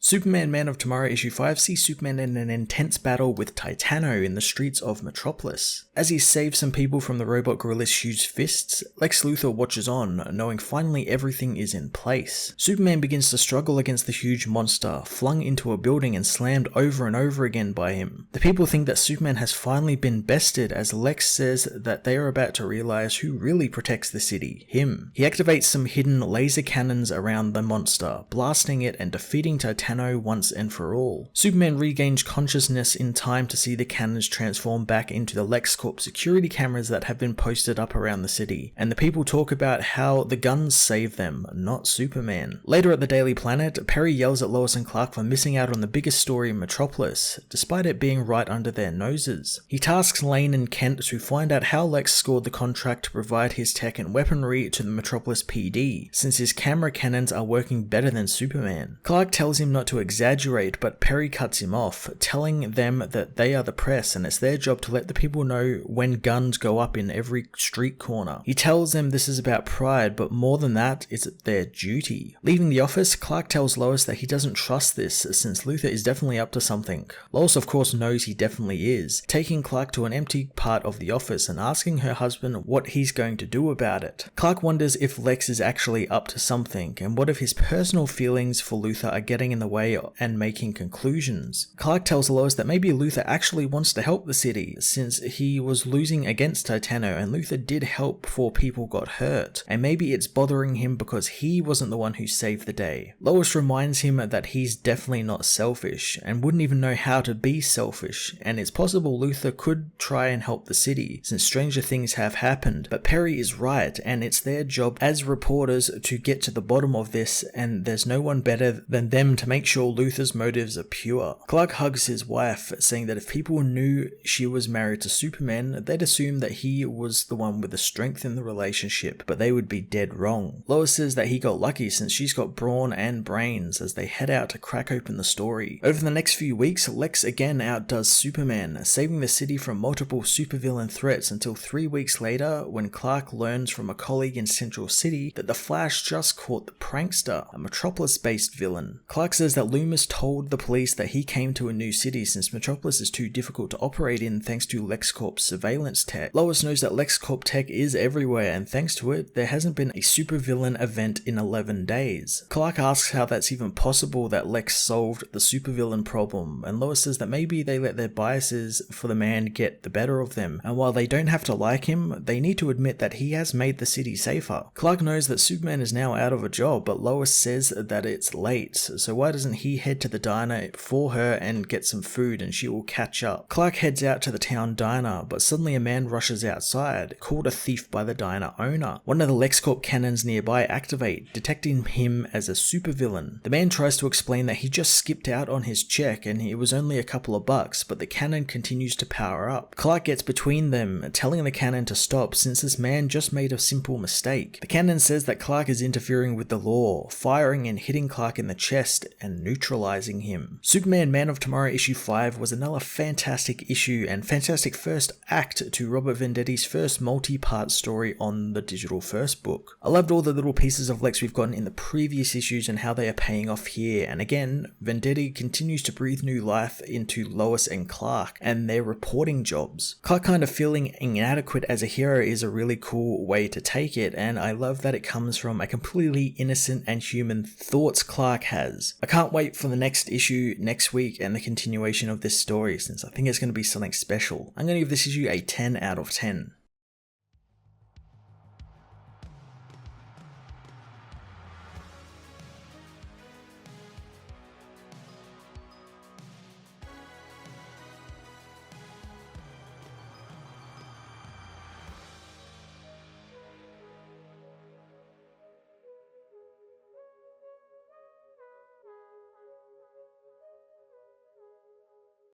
Superman Man of Tomorrow issue 5 sees Superman in an intense battle with Titano in the streets of Metropolis. As he saves some people from the robot gorilla's huge fists, Lex Luthor watches on, knowing finally everything is in place. Superman begins to struggle against the huge monster, flung into a building and slammed over and over again by him. The people think that Superman has finally been bested, as Lex says that they are about to realize who really protects the city, him. He activates some hidden laser cannons around the monster, blasting it and defeating Titano once and for all. Superman regains consciousness in time to see the cannons transform back into the LexCorp security cameras that have been posted up around the city, and the people talk about how the guns save them, not Superman. Later at the Daily Planet, Perry yells at Lois and Clark for missing out on the biggest story in Metropolis, despite it being right under their noses. He tasks Lane and Kent to find out how Lex scored the contract to provide his tech and weaponry to the Metropolis PD, since his camera cannons are working better than Superman. Clark tells him not to exaggerate, but Perry cuts him off, telling them that they are the press and it's their job to let the people know when guns go up in every street corner. He tells them this is about pride, but more than that, it's their duty. Leaving the office, Clark tells Lois that he doesn't trust this, since Luthor is definitely up to something. Lois of course knows he definitely is, taking Clark to an empty part of the office and asking her husband what he's going to do about it. Clark wonders if Lex is actually up to something, and what if his personal feelings for Luthor are getting in the way and making conclusions. Clark tells Lois that maybe Luthor actually wants to help the city, since he was losing against Titano and Luthor did help before people got hurt, and maybe it's bothering him because he wasn't the one who saved the day. Lois reminds him that he's definitely not selfish, and wouldn't even know how to be selfish, and it's possible Luthor could try and help the city, since stranger things have happened, but Perry is right, and it's their job as reporters to get to the bottom of this, and there's no one better than them to make sure Luthor's motives are pure. Clark hugs his wife, saying that if people knew she was married to Superman, they'd assume that he was the one with the strength in the relationship, but they would be dead wrong. Lois says that he got lucky since she's got brawn and brains, as they head out to crack open the story. Over the next few weeks, Lex again outdoes Superman, saving the city from multiple supervillain threats until 3 weeks later, when Clark learns from a colleague in Central City that the Flash just caught the prankster, a Metropolis-based villain. Clark says that Loomis told the police that he came to a new city since Metropolis is too difficult to operate in thanks to LexCorp's surveillance tech. Lois knows that LexCorp tech is everywhere, and thanks to it, there hasn't been a supervillain event in 11 days. Clark asks how that's even possible that Lex solved the supervillain problem, and Lois says that maybe they let their biases for the man get the better of them, and while they don't have to like him, they need to admit that he has made the city safer. Clark knows that Superman is now out of a job, but Lois says that it's late, so why doesn't he head to the diner for her and get some food and she will catch up. Clark heads out to the town diner, but suddenly a man rushes outside, called a thief by the diner owner. One of the LexCorp cannons nearby activate, detecting him as a supervillain. The man tries to explain that he just skipped out on his check and it was only a couple of bucks, but the cannon continues to power up. Clark gets between them, telling the cannon to stop since this man just made a simple mistake. The cannon says that Clark is interfering with the law, firing and hitting Clark in the chest and neutralizing him. Superman Man of Tomorrow issue 5 was another fantastic issue and fantastic first act to Robert Venditti's first multi-part story on the digital first book. I loved all the little pieces of Lex we've gotten in the previous issues and how they are paying off here, and again, Venditti continues to breathe new life into Lois and Clark and their reporting jobs. Clark kind of feeling inadequate as a hero is a really cool way to take it, and I love that it comes from a completely innocent and human thoughts Clark has. I can't wait for the next issue next week and the continuation of this story, since I think it's going to be something special. I'm going to give this issue a 10 out of 10.